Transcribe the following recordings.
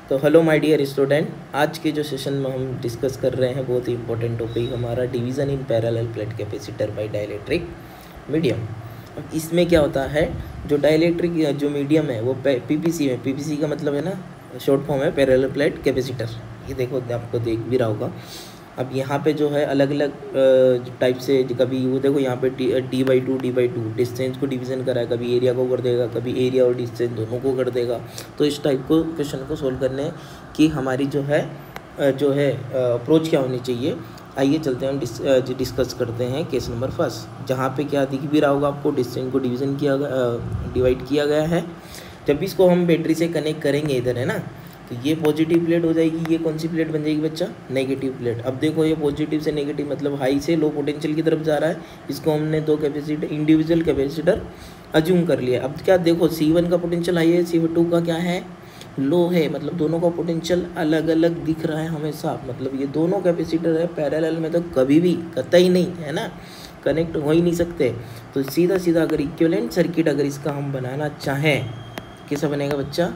तो hello my dear student, आज के जो सेशन में हम डिस्कस कर रहे हैं बहुत ही इंपॉर्टेंट टॉपिक हमारा division in parallel plate capacitor by dielectric medium. अब इसमें क्या होता है, जो डाइलेक्ट्रिक जो मीडियम है वो पीपीसी में, पीपीसी का मतलब है ना शॉर्ट फॉर्म है पैरेलल प्लेट कैपेसिटर। ये देखो आपको देख भी रहा होगा। अब यहाँ पे जो है अलग अलग टाइप से, कभी वो देखो यहाँ पे डी बाई टू डिस्टेंस को डिवीज़न करा है, कभी एरिया को कर देगा, कभी एरिया और डिस्टेंस दोनों को कर देगा। तो इस टाइप को क्वेश्चन को सोल्व करने की हमारी जो है अप्रोच क्या होनी चाहिए, आइए चलते हैं हम डिस्कस करते हैं केस नंबर फर्स्ट, जहाँ पे क्या दिख भी रहा होगा आपको, डिस्टेंस को डिवीज़न किया डिवाइड किया गया है। जब भी इसको हम बैटरी से कनेक्ट करेंगे इधर है ना, तो ये पॉजिटिव प्लेट हो जाएगी, ये कौन सी प्लेट बन जाएगी बच्चा, नेगेटिव प्लेट। अब देखो ये पॉजिटिव से नेगेटिव मतलब हाई से लो पोटेंशियल की तरफ जा रहा है, इसको हमने दो कैपेसिटर इंडिविजुअल कैपेसिटर अज्यूम कर लिया। अब क्या देखो C1 का पोटेंशियल हाई है, C2 का क्या है, लो है, मतलब दोनों का पोटेंशियल अलग अलग दिख रहा है हमेशा। मतलब ये दोनों कैपेसिटर है पैरेलल में तो कभी भी कतई नहीं है ना कनेक्ट हो ही नहीं सकते। तो सीधा सीधा अगर इक्विवेलेंट सर्किट अगर इसका हम बनाना चाहें, कैसा बनेगा बच्चा,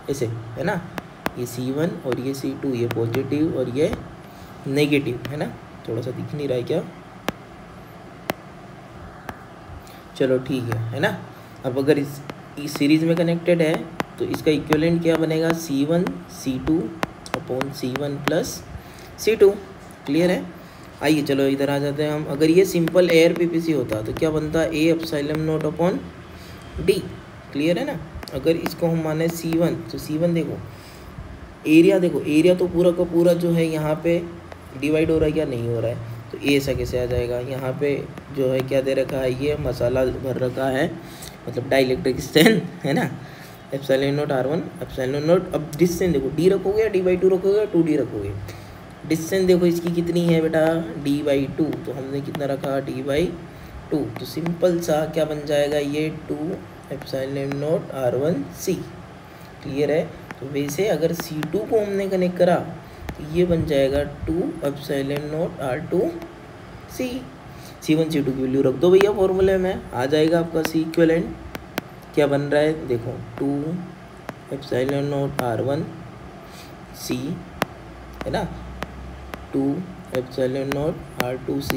ऐसे है ना, ये C1 और ये C2, ये पॉजिटिव और ये नेगेटिव है ना। थोड़ा सा दिख नहीं रहा है क्या, चलो ठीक है ना। अब अगर इस सीरीज़ में कनेक्टेड है तो इसका इक्विवेलेंट क्या बनेगा, C1 C2 upon C1 plus C2। Clear है। आइए चलो इधर आ जाते हैं हम। अगर ये सिंपल एयर पीपीसी होता तो क्या बनता, A epsilon not upon D। Clear है ना। अगर इसको हम माने C1 तो C1 देखो एरिया, देखो एरिया तो पूरा का पूरा जो है यहाँ पे डिवाइड हो रहा है क्या, नहीं हो रहा है, तो ए ऐसा कैसे आ जाएगा। यहाँ पे जो है क्या दे रखा है, ये मसाला भर रखा है, मतलब डाइलेक्ट्रिक स्ट्रेंथ है ना, epsilon nought R1 epsilon not. अब डिस्टेंस देखो, D रखोगे D/2 रखोगे 2D रखोगे। डिस्टेंस देखो इसकी कितनी है बेटा, D/2, तो हमने कितना रखा D/2, तो सिंपल सा क्या बन जाएगा, ये 2 एप्सिलॉन नॉट R1C। क्लियर है। तो वैसे अगर C2 को हमने कनेक्ट करा तो ये बन जाएगा 2 epsilon not R2C। C1 C2 की वैल्यू रख दो भैया फॉर्मूले में, आ जाएगा आपका C इक्विवेलेंट। क्या बन रहा है देखो, 2 एप्सिलॉन नॉट R1C है ना, 2 एप्सिलॉन नॉट R2C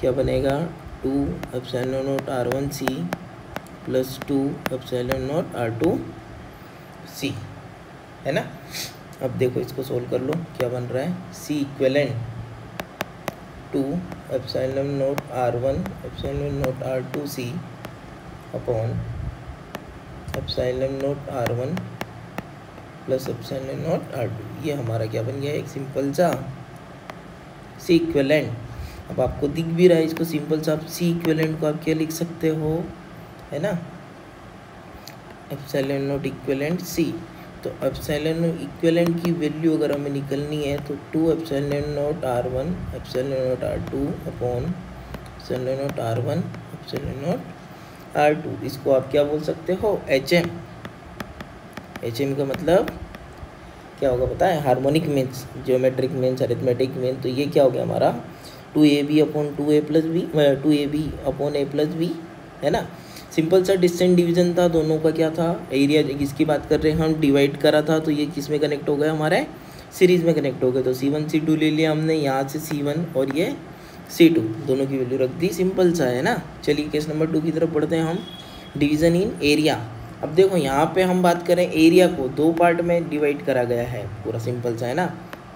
क्या बनेगा, 2 epsilon not R1C plus 2 epsilon not R2C है ना। अब देखो इसको सोल्व कर लो, क्या बन रहा है, C equivalent 2 epsilon nought R1 epsilon not R2C upon epsilon nought R1 plus epsilon nought R2। ये हमारा क्या बन गया, एक सिंपल सा C इक्विवेलेंट। अब आपको दिख भी रहा है इसको, सिंपल सा आप C इक्विवेलेंट को आप क्या लिख सकते हो, है ना, एप्सिलॉन नॉट इक्विवेलेंट C। तो एप्सिलॉन नॉट इक्विवेलेंट की वैल्यू अगर हमें निकलनी है तो 2 epsilon nought R1 epsilon nought R2 upon epsilon nought R1 epsilon nought R2। इसको आप क्या बोल सकते हो, HM। HM का मतलब क्या होगा पता है, harmonic means, geometric means, arithmetic means. तो ये क्या हो गया हमारा 2AB upon 2A plus B, 2AB upon A plus B है ना। सिंपल सा डिस्टेंस डिवीजन था, दोनों का क्या था, एरिया जिसकी बात कर रहे हैं हम, डिवाइड करा था, तो ये किस में कनेक्ट हो गए, हमारे सीरीज़ में कनेक्ट हो गए। तो C1 C2 ले लिया हमने, यहाँ से C1 और ये C2 दोनों की वैल्यू रख दी, सिंपल सा है ना। चलिए केस नंबर 2 की तरफ बढ़ते हैं हम, डिवीज़न इन एरिया। अब देखो यहाँ पे हम बात करें एरिया को दो पार्ट में डिवाइड करा गया है, पूरा सिंपल सा है ना।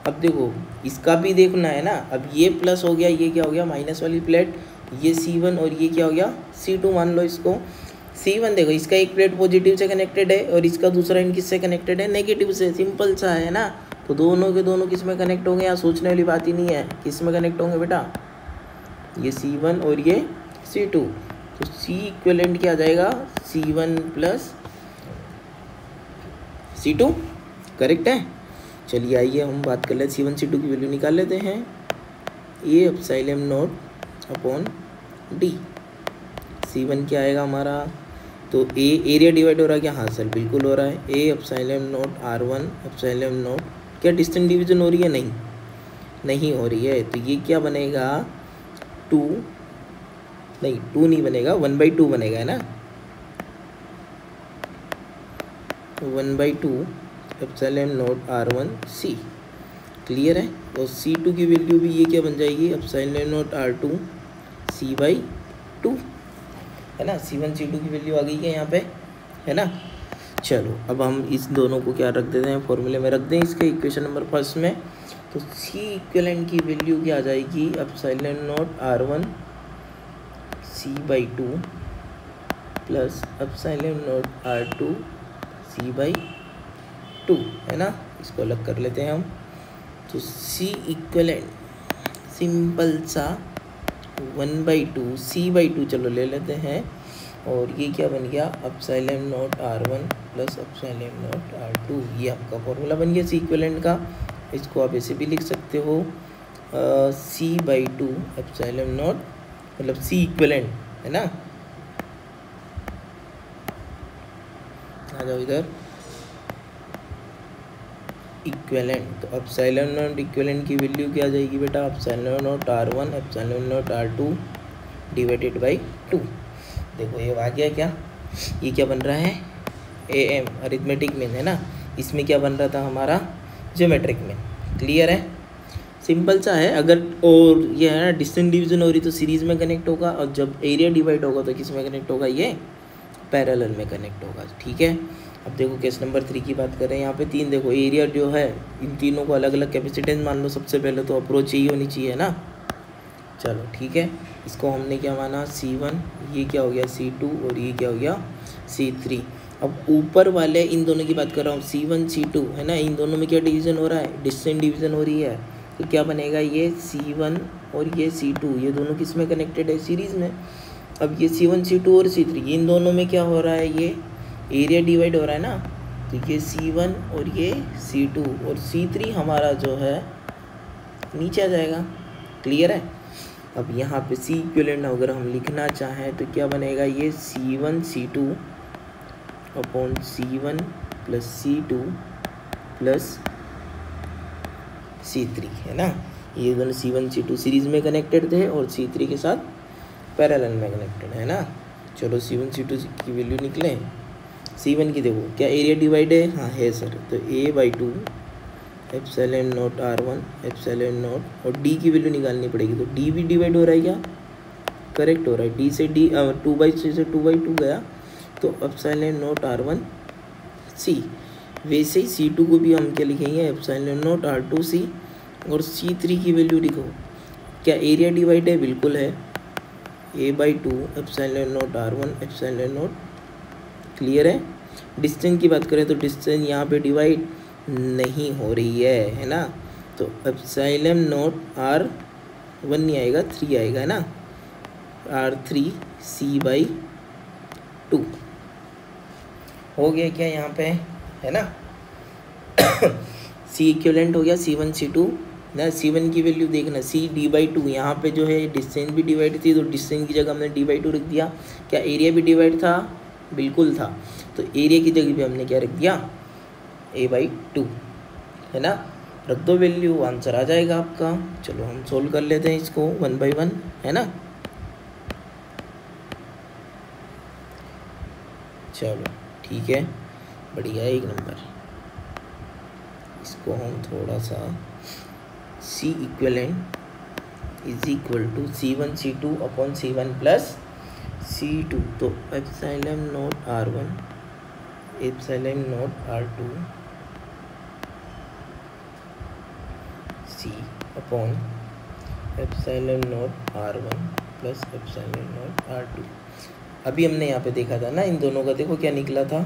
अब देखो इसका भी देखना है ना, अब ये प्लस हो गया, ये क्या हो गया माइनस वाली प्लेट, ये C1 और ये क्या हो गया C2 मान लो इसको। C1 देखो इसका एक प्लेट पॉजिटिव से कनेक्टेड है और इसका दूसरा इन किससे कनेक्टेड है, नेगेटिव से, सिंपल सा है ना। तो दोनों के दोनों किस में कनेक्ट होंगे, यहाँ सोचने वाली बात ही नहीं है, किस में कनेक्ट होंगे बेटा, ये C1 और ये C2। तो C इक्विवेलेंट क्या आ जाएगा, C1 प्लस C2, करेक्ट है। चलिए आइए हम बात कर लेते, C1 C2 की वैल्यू निकाल लेते हैं। A epsilon not upon D, C1 क्या आएगा हमारा, तो A एरिया डिवाइड हो रहा है क्या, हाँ सर बिल्कुल हो रहा है, A epsilon nought R1 epsilon not, क्या डिस्टेंस डिवीजन हो रही है, नहीं नहीं हो रही है, तो ये क्या बनेगा 2, नहीं 2 नहीं बनेगा, 1/2 बनेगा है ना, 1/2 एप्सिलॉन नॉट R1C। क्लियर है। और C2 की वैल्यू भी ये क्या बन जाएगी, एप्सिलॉन नॉट R2C/2, है ना। C1 C2 की वैल्यू आ गई क्या यहाँ पे, है ना। चलो अब हम इस दोनों को क्या रख देते हैं, फॉर्मूले में रख दें इसके इक्वेशन नंबर फर्स्ट में। तो C इक्विवेलेंट की वैल्यू क्या आ जाएगी, epsilon not R1C/2 plus epsilon not R2C/2, है ना। इसको अलग कर लेते हैं हम। तो C इक्विवेलेंट सिंपल सा 1/2 C/2 चलो ले लेते हैं, और ये क्या बन गया, epsilon nought R1 plus epsilon nought R2। ये आपका फॉर्मूला बन गया C इक्विवेलेंट का। इसको आप ऐसे भी लिख सकते हो C/2 एप्सिलॉन नॉट, मतलब C इक्विवेलेंट, है ना। आ जाओ इधर, इक्विवेलेंट। तो एप्सिलॉन नॉट इक्विवेलेंट की वैल्यू क्या आ जाएगी बेटा, epsilon nought R1 epsilon nought R2 divided by 2। देखो ये आ गया क्या, ये क्या बन रहा है, AM अरिथमेटिक मीन, है ना। इसमें क्या बन रहा था हमारा, ज्योमेट्रिक मीन। क्लियर है, सिंपल सा है। अगर और ये है ना डिस्टेंस डिवीजन हो रही तो सीरीज में कनेक्ट होगा, और जब एरिया डिवाइड होगा तो किस में कनेक्ट होगा, ये पैरेलल में कनेक्ट होगा। ठीक है। अब देखो केस नंबर 3 की बात करें, यहाँ पे 3 देखो एरिया जो है, इन तीनों को अलग अलग कैपेसिटेंस मान लो। सबसे पहले तो अप्रोच यही होनी चाहिए ना। चलो ठीक है, इसको हमने क्या माना C1, ये क्या हो गया C2, और ये क्या हो गया C3। अब ऊपर वाले इन दोनों की बात कर रहा हूँ, C1 C2, है ना। इन दोनों में क्या डिवीज़न हो रहा है, डिस्टेंस डिवीज़न हो रही है। तो क्या बनेगा, ये C1 और ये C2, ये दोनों किस में कनेक्टेड है, सीरीज़ में। अब ये C1 C2 और C3, इन दोनों में क्या हो रहा है, ये एरिया डिवाइड हो रहा है ना। तो ये C1 और ये C2, और C3 हमारा जो है नीचे आ जाएगा। क्लियर है। अब यहाँ पे C इक्विवेलेंट अगर हम लिखना चाहें तो क्या बनेगा, ये C1 C2 upon C1 plus C2 plus C3, है ना। ये दोनों C1 C2 सीरीज में कनेक्टेड थे और C3 के साथ पैरेलल में कनेक्टेड, है ना। चलो C1 C2 की वैल्यू निकले। C1 की देखो क्या एरिया डिवाइड है, हाँ है सर। तो A/2 epsilon nought R1 epsilon not, और D की वैल्यू निकालनी पड़ेगी। तो D भी डिवाइड हो रहा है क्या, करेक्ट हो रहा है। D से D 2/3 से 2/2 गया, तो एप्सिलॉन नॉट R1C। वैसे ही C2 को भी हम क्या लिखेंगे, एप्सिलॉन नॉट R2C, और C3 की वैल्यू लिखो। क्या एरिया डिवाइड है, बिल्कुल है। A/2 epsilon nought R1 epsilon not. Clear है। डिस्टेंस की बात करें तो डिस्टेंस यहाँ पे डिवाइड नहीं हो रही है ना। तो एप्सिलॉन नॉट R1 नहीं आएगा, 3 आएगा, है ना। R3C/2 हो गया क्या यहाँ पे, है ना। C इक्विवेलेंट हो गया C1 C2 ना। C1 की वैल्यू देखना, C D/2, यहाँ पे जो है डिस्टेंस भी डिवाइड थी, तो डिस्टेंस की जगह हमने D/2 रख दिया। क्या एरिया भी डिवाइड था, बिल्कुल था। तो एरिया की जगह पे हमने क्या रख दिया, A/2, है ना। रख दो वैल्यू, आंसर आ जाएगा आपका। चलो हम सोल्व कर लेते हैं इसको 1 by 1, है ना। चलो ठीक है, बढ़िया, 1 नंबर। इसको हम थोड़ा सा C equivalent is equal to C1 C2 upon C1 plus C2। तो epsilon nought R1 epsilon nought R2 C upon epsilon nought R1 plus epsilon nought R2। अभी हमने यहाँ पे देखा था ना, इन दोनों का देखो क्या निकला था।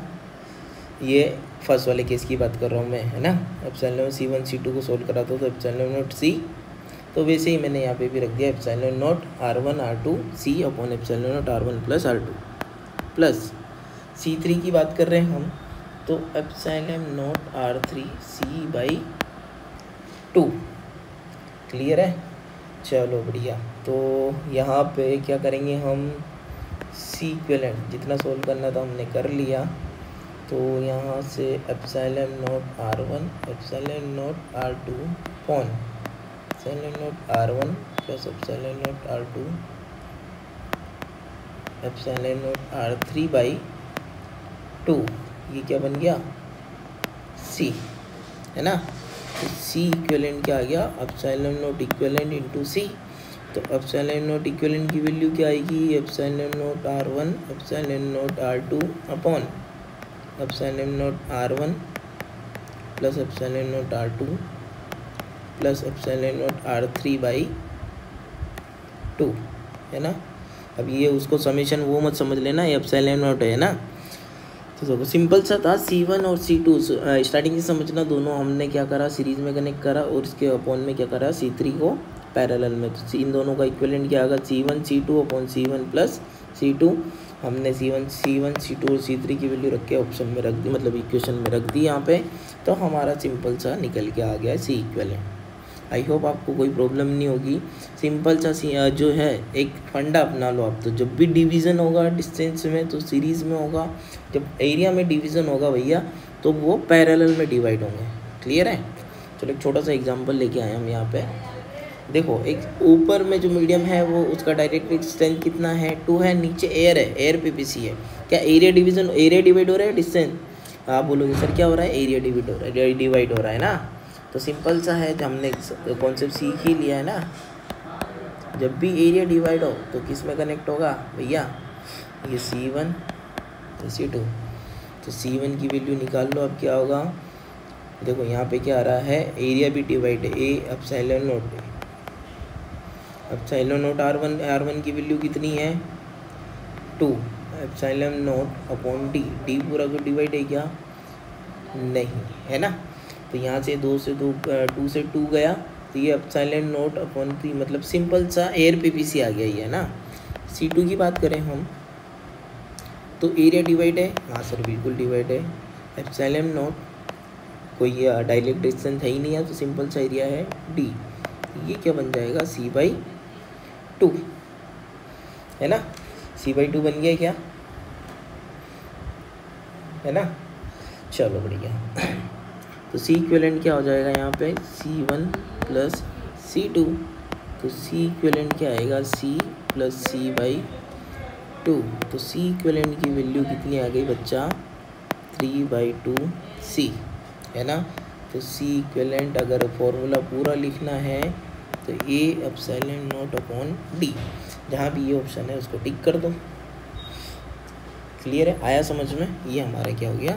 ये फर्स्ट वाले केस की बात कर रहा हूँ मैं, है ना। एप्सिलॉन C1 C2 को सोल्व करा था तो एप्सिलॉन नॉट C, तो वैसे ही मैंने यहाँ पे भी रख दिया epsilon nought R1 R2 C upon epsilon nought R1 plus R2 plus C3 की बात कर रहे हैं हम, तो epsilon not R3 C/2। Clear है। चलो बढ़िया। तो यहाँ पे क्या करेंगे हम, C इक्विवेलेंट जितना सोल्व करना था हमने कर लिया। तो यहाँ से epsilon nought R1 epsilon nought R2 upon epsilon nought R1 plus epsilon nought R2 epsilon not R3/2, ये क्या बन गया सी, है ना। तो सी इक्विवेलेंट क्या आ गया, एप्सिलॉन नॉट इक्विवेलेंट इंटू सी। तो एप्सिलॉन नॉट इक्विवेलेंट की वैल्यू क्या आएगी, epsilon nought R1 epsilon nought R2 upon epsilon nought R1 plus epsilon nought R2 plus epsilon not R3 by 2, है ना। अब ये उसको समेशन वो मत समझ लेना, ये एप्सिलॉन नॉट है ना। तो देखो सिंपल सा था, C1 और C2 स्टार्टिंग से समझना, दोनों हमने क्या करा, सीरीज में कनेक्ट करा और इसके अपॉन में क्या करा, C3 को पैरेलल में। तो इन दोनों का इक्विवेलेंट क्या आएगा, C1 C2 upon C1 plus C2। हमने C1 C2 और C3 की वैल्यू रख के ऑप्शन में रख दी, मतलब इक्वेशन में रख दी यहाँ पे। तो हमारा सिंपल सा निकल के आ गया C इक्विवेलेंट। आई होप आपको कोई प्रॉब्लम नहीं होगी। सिंपल सा जो है एक फंडा अपना लो आप, तो जब भी डिवीज़न होगा डिस्टेंस में तो सीरीज़ में होगा, जब एरिया में डिवीज़न होगा भैया तो वो पैरेलल में डिवाइड होंगे। क्लियर है। चलो एक छोटा सा एग्जांपल लेके आए हम यहाँ पे। देखो एक ऊपर में जो मीडियम है वो उसका डायरेक्ट डिस्टेंस कितना है, 2 है। नीचे एयर है, एयर PPC है। क्या एरिया डिवाइड हो रहा है डिस्टेंस? आप बोलोगे सर क्या हो रहा है, एरिया डिवाइड हो रहा है ना। तो सिंपल सा है, जो हमने कॉन्सेप्ट सीख ही लिया है ना। जब भी एरिया डिवाइड हो तो किस में कनेक्ट होगा भैया, ये C1 तो C2। तो C1 की वैल्यू निकाल लो, अब क्या होगा, देखो यहाँ पे क्या आ रहा है, एरिया भी डिवाइड है, ए एप्सिलॉन नॉट R1 की वैल्यू कितनी है 2 एप्सिलॉन नॉट अपॉन डी पूरा को डिवाइड है क्या, नहीं है ना। तो यहाँ से 2 से 2 गया, तो ये एप्सिलॉन नॉट अपॉन 3, मतलब सिंपल सा एयर PPC आ गया ये, है ना। C2 की बात करें हम तो एरिया डिवाइड है, हाँ सर बिल्कुल डिवाइड है। एप्सिलॉन नॉट कोई डायरेक्ट डिस्टेंस है ही नहीं है, तो सिंपल सा एरिया है D। ये क्या बन जाएगा C/2, है ना। C/2 बन गया क्या, है ना। चलो बढ़िया। तो C इक्विवेलेंट क्या हो जाएगा यहाँ पे, C1 प्लस C2। तो C इक्विवेलेंट क्या आएगा, C प्लस C/2। तो C इक्विवेलेंट की वैल्यू कितनी आ गई बच्चा, 3/2C, है ना। तो C इक्विवेलेंट अगर फॉर्मूला पूरा लिखना है तो A epsilon not upon D, जहाँ भी ये ऑप्शन है उसको टिक कर दो। क्लियर है, आया समझ में। ये हमारा क्या हो गया,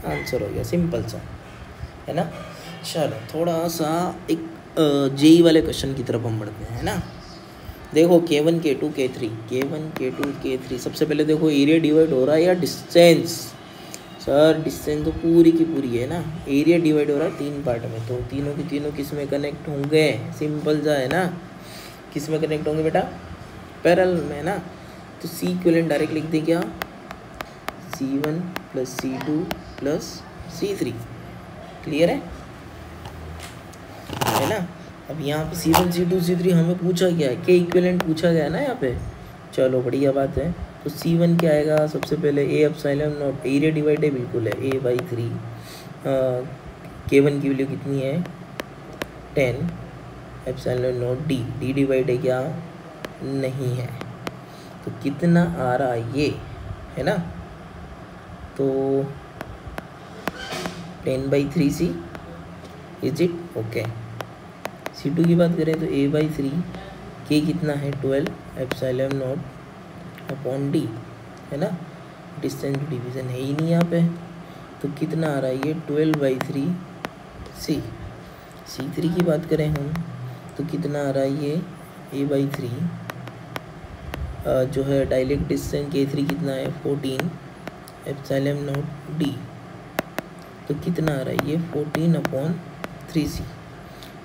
आंसर हो गया, सिंपल सा, है ना। चलो थोड़ा सा एक जेई वाले क्वेश्चन की तरफ हम बढ़ते हैं, है ना। देखो K1 K2 K3 सबसे पहले देखो एरिया डिवाइड हो रहा है या डिस्टेंस। सर डिस्टेंस तो पूरी की पूरी है ना, एरिया डिवाइड हो रहा है 3 पार्ट में, तो तीनों की तीनों किस में कनेक्ट होंगे, सिंपल सा है ना। किस में कनेक्ट होंगे बेटा, पैरेलल में, है ना। तो C इक्विवेलेंट डायरेक्ट लिख दें क्या, C1 plus C2 plus C3। Clear है ना। अब यहाँ पे C1 C2 C3 हमें पूछा गया है, के इक्विवेलेंट पूछा गया है ना यहाँ पे। चलो बढ़िया बात है। तो C1 क्या आएगा, सबसे पहले A epsilon not, area divide है बिल्कुल है, A/3। K1 की वैल्यू कितनी है 10 एप्सिलॉन नॉट D डिवाइड है क्या, नहीं है। तो कितना आ रहा ये, है ना। तो 10/3C, is it okay. C2 की बात करें तो A/3, K कितना है 12 एप्सिलॉन नॉट अपॉन D, है ना। डिस्टेंस डिवीज़न है ही नहीं यहाँ पे, तो कितना आ रहा है ये 12/3C। C3 की बात करें हम तो कितना आ रहा है ये A/3, जो है डायरेक्ट डिस्टेंस K3 कितना है 14 एप्सिलॉन नॉट D, तो कितना आ रहा है ये 14/3C।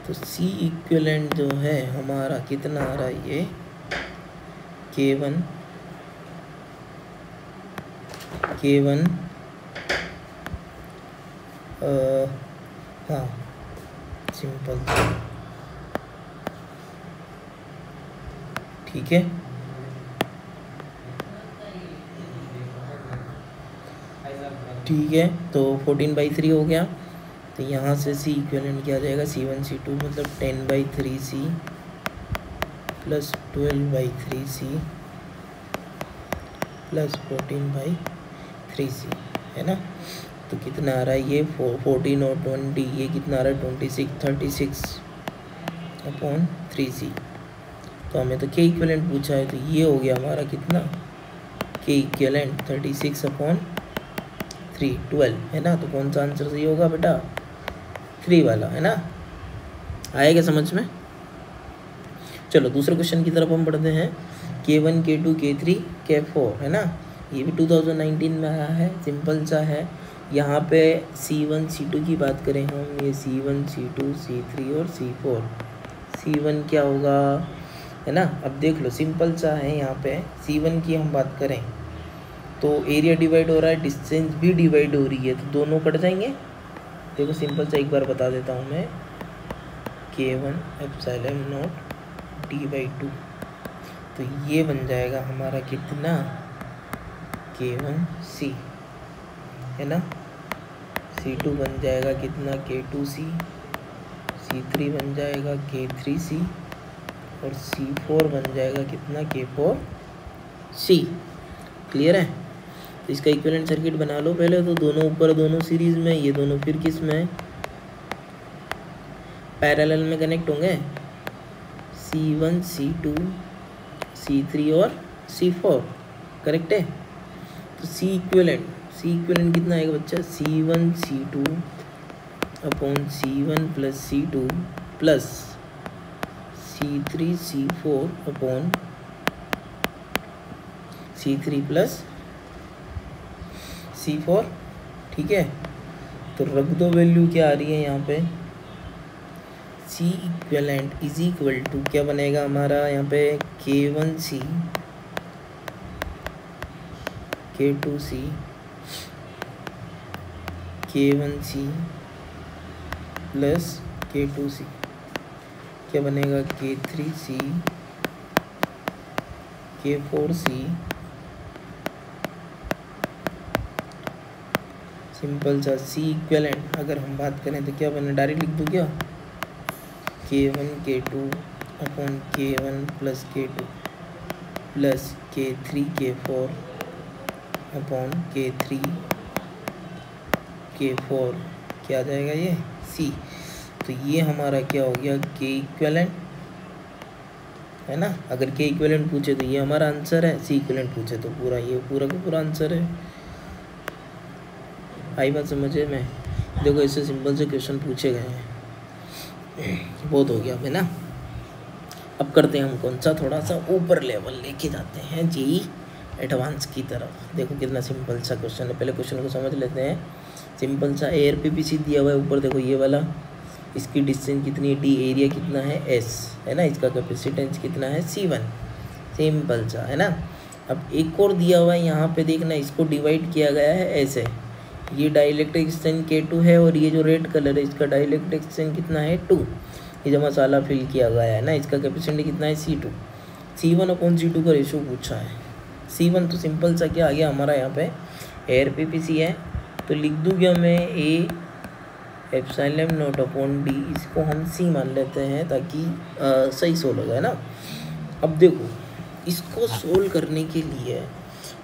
तो C इक्विवेलेंट जो है हमारा कितना आ रहा है ये K1 हाँ सिंपल, ठीक है। ठीक है, तो 14/3 हो गया। तो यहाँ से C इक्विवेलेंट क्या आ जाएगा, C1 C2 मतलब 10/3C plus 12/3C plus 14/3C, है ना। तो कितना आ रहा है ये 14 और 20, ये कितना आ रहा है 36 अपॉन 3c। तो हमें तो के इक्विवेलेंट पूछा है, तो ये हो गया हमारा कितना के इक्विवेलेंट 36 अपॉन 3 12 है ना। तो कौन सा आंसर सही होगा बेटा 3 वाला है ना। आएगा समझ में। चलो दूसरे क्वेश्चन की तरफ हम बढ़ते हैं। K1 K2 K3 K4 है ना। ये भी 2019 में आया है, सिंपल सा है। यहाँ पे C1 C2 की बात करें हम, ये C1 C2 C3 और C4। C1 क्या होगा है ना। अब देख लो सिंपल सा है। यहाँ पे C1 की हम बात करें तो एरिया डिवाइड हो रहा है, डिस्टेंस भी डिवाइड हो रही है, तो दोनों कट जाएंगे। देखो सिंपल सा एक बार बता देता हूँ मैं, K1 एप्सिलॉन नॉट D/2, तो ये बन जाएगा हमारा कितना K1C है ना। C2 बन जाएगा कितना K2C, C3 बन जाएगा K3C और C4 बन जाएगा कितना K4C। क्लियर है। तो इसका इक्विवेलेंट सर्किट बना लो पहले। तो दोनों ऊपर दोनों सीरीज में, ये दोनों फिर किस में पैरेलल में कनेक्ट होंगे, C1 C2 C3 और C4 करेक्ट है। तो C इक्विवेलेंट कितना आएगा बच्चा C1 C2 upon C1 plus C2 plus C3 C4 upon C3 plus C4। ठीक है। तो रख दो वैल्यू क्या आ रही है यहाँ पे, C equivalent is equal to क्या बनेगा हमारा यहाँ पे K1C K2C K1C plus K2C क्या बनेगा K3C K4C। सिंपल सा C इक्विवेलेंट अगर हम बात करें तो क्या बने, डायरेक्ट लिख दूँ क्या K1 K2 upon K1 plus K2 plus K3 K4 upon K3 K4 क्या आ जाएगा ये C। तो ये हमारा क्या हो गया K इक्विवेलेंट है ना। अगर K इक्विवेलेंट पूछे तो ये हमारा आंसर है, C इक्विवेलेंट पूछे तो पूरा ये पूरा का पूरा आंसर है। आई बात समझे में। देखो इससे सिंपल से क्वेश्चन पूछे गए हैं, बहुत हो गया है ना। अब करते हैं हम कौन सा थोड़ा सा ऊपर लेवल लेके जाते हैं जेईई एडवांस की तरफ। देखो कितना सिंपल सा क्वेश्चन है, पहले क्वेश्चन को समझ लेते हैं। सिंपल सा एयर पीपीसी दिया हुआ है ऊपर, देखो ये वाला, इसकी डिस्टेंस कितनी है D, एरिया कितना है S है ना, इसका कैपेसिटेंस कितना है C1। सिंपल सा है ना। अब एक और दिया हुआ है यहाँ पे देखना, इसको डिवाइड किया गया है ऐसे, ये डाइलेक्ट्रिक एक्सटेंस K2 है और ये जो रेड कलर है इसका डाइलेक्ट्रिक एक्सटेंस कितना है 2। ये जो मसाला फिल किया गया है ना, इसका कैपेसिटी कितना है C2। C1 अपॉन C2 का रेशो पूछा है। C1 तो सिंपल सा क्या आ गया हमारा यहाँ पे एयर पीपीसी है, तो लिख दूँ क्या मैं A epsilon not upon D, इसको हम C मान लेते हैं ताकि सही सोल्व हो जाए ना। अब देखो इसको सोल्व करने के लिए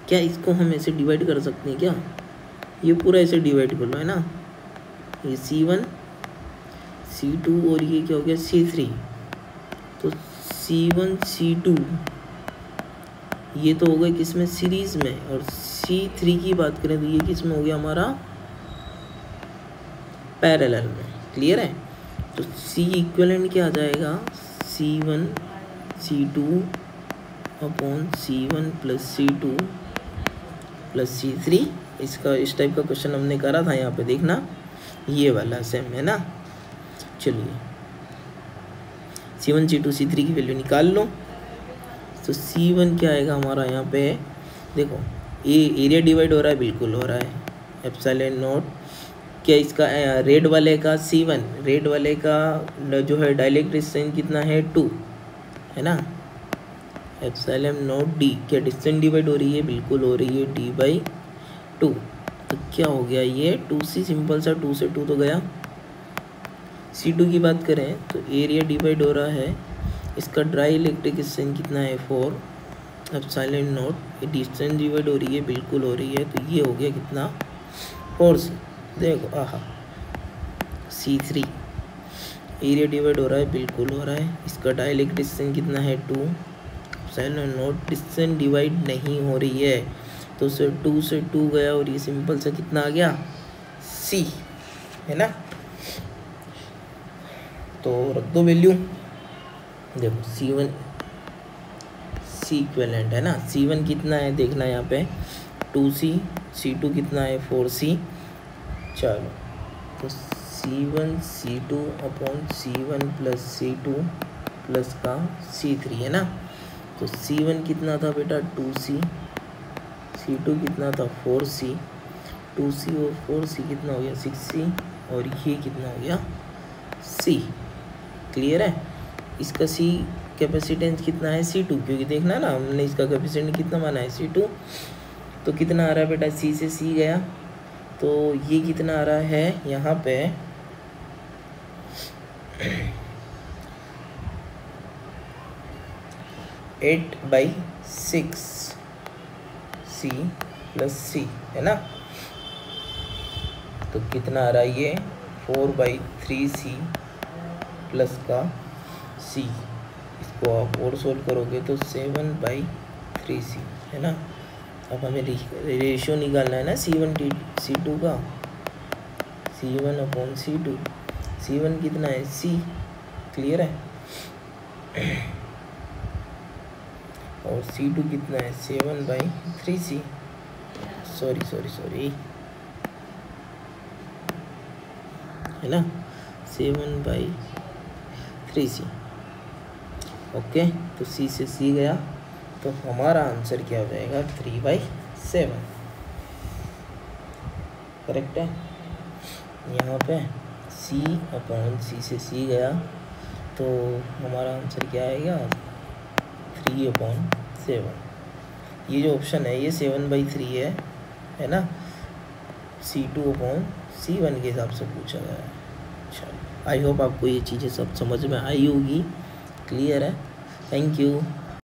क्या इसको हम ऐसे डिवाइड कर सकते हैं क्या, ये पूरा ऐसे डिवाइड कर लो है ना, ये C1 C2 और ये क्या हो गया C3। तो C1 C2 ये तो हो गए किस में सीरीज में, और C3 की बात करें तो ये किस में हो गया हमारा पैरेलल में। क्लियर है। तो C इक्विवेलेंट क्या आ जाएगा C1 C2 upon C1 plus C2 plus C3। इसका इस टाइप का क्वेश्चन हमने करा था यहाँ पे देखना, ये वाला सेम है ना। चलिए C1 C2 C3 की वैल्यू निकाल लो। तो C1 क्या आएगा हमारा यहाँ पे, देखो ये एरिया डिवाइड हो रहा है, बिल्कुल हो रहा है, एप्सिलॉन नॉट क्या इसका रेड वाले का C1, रेड वाले का जो है डाइलेक्ट्रिक डिस्टेंस कितना है 2 है ना, एप्सिलॉन नॉट D क्या डिस्टेंस डिवाइड हो रही है, बिल्कुल हो रही है D/2। तो क्या हो गया ये 2C, सिंपल सा 2 से 2 तो गया। C2 की बात करें तो एरिया डिवाइड हो रहा है, इसका डाइलेक्ट्रिक डिस्टेंस कितना है 4 एप्सिलॉन नॉट, ये डिस्टेंस डिवाइड हो रही है, बिल्कुल हो रही है, तो ये हो गया कितना 4C। देखो आहा, C3 एरिया डिवाइड हो रहा है, बिल्कुल हो रहा है। इसका डाइलेक्ट्रिक डिस्टेंस कितना है 2, एप्सिलॉन नॉट डिस्टेंस डिवाइड नहीं हो रही है, तो से 2 से 2 गया और ये सिंपल सा कितना आ गया C, है ना। तो रख दो वैल्यू, देखो C1 C इक्विवेलेंट है ना, C1 कितना है देखना यहाँ पे 2C, C2 कितना है 4C। चलो तो C1 C2 upon C1 plus C2 plus का C3 है ना। तो C1 कितना था बेटा 2C, C2 कितना था 4C, 2C और 4C कितना हो गया 6C, और ये कितना हो गया C। क्लियर है। इसका C कैपेसिटेंस कितना है C2, क्योंकि देखना ना हमने इसका कैपेसिटेंस कितना माना है C2। तो कितना आ रहा है बेटा, C से C गया तो ये कितना आ रहा है यहाँ पे 8/6 C प्लस C, है ना। तो कितना आ रहा है ये 4/3C प्लस का C। इसको आप और सोल्व करोगे तो 7/3C, है ना। अब हमें रेशियो निकालना है ना C1 का, C1 अपॉन C2, C1 कितना है C। क्लियर है। और C2 कितना है 7/3C, सॉरी है ना, 7/3C। ओके, तो C से C गया तो हमारा आंसर क्या हो जाएगा 3/7। करेक्ट है। यहाँ पे C अपॉन C से C गया तो हमारा आंसर क्या आएगा 3/7। ये जो ऑप्शन है ये 7/3 है ना। C2 अपॉन C1 के हिसाब से पूछा गया है। चलो, आई होप आपको ये चीज़ें सब समझ में आई होगी। क्लियर है। Thank you.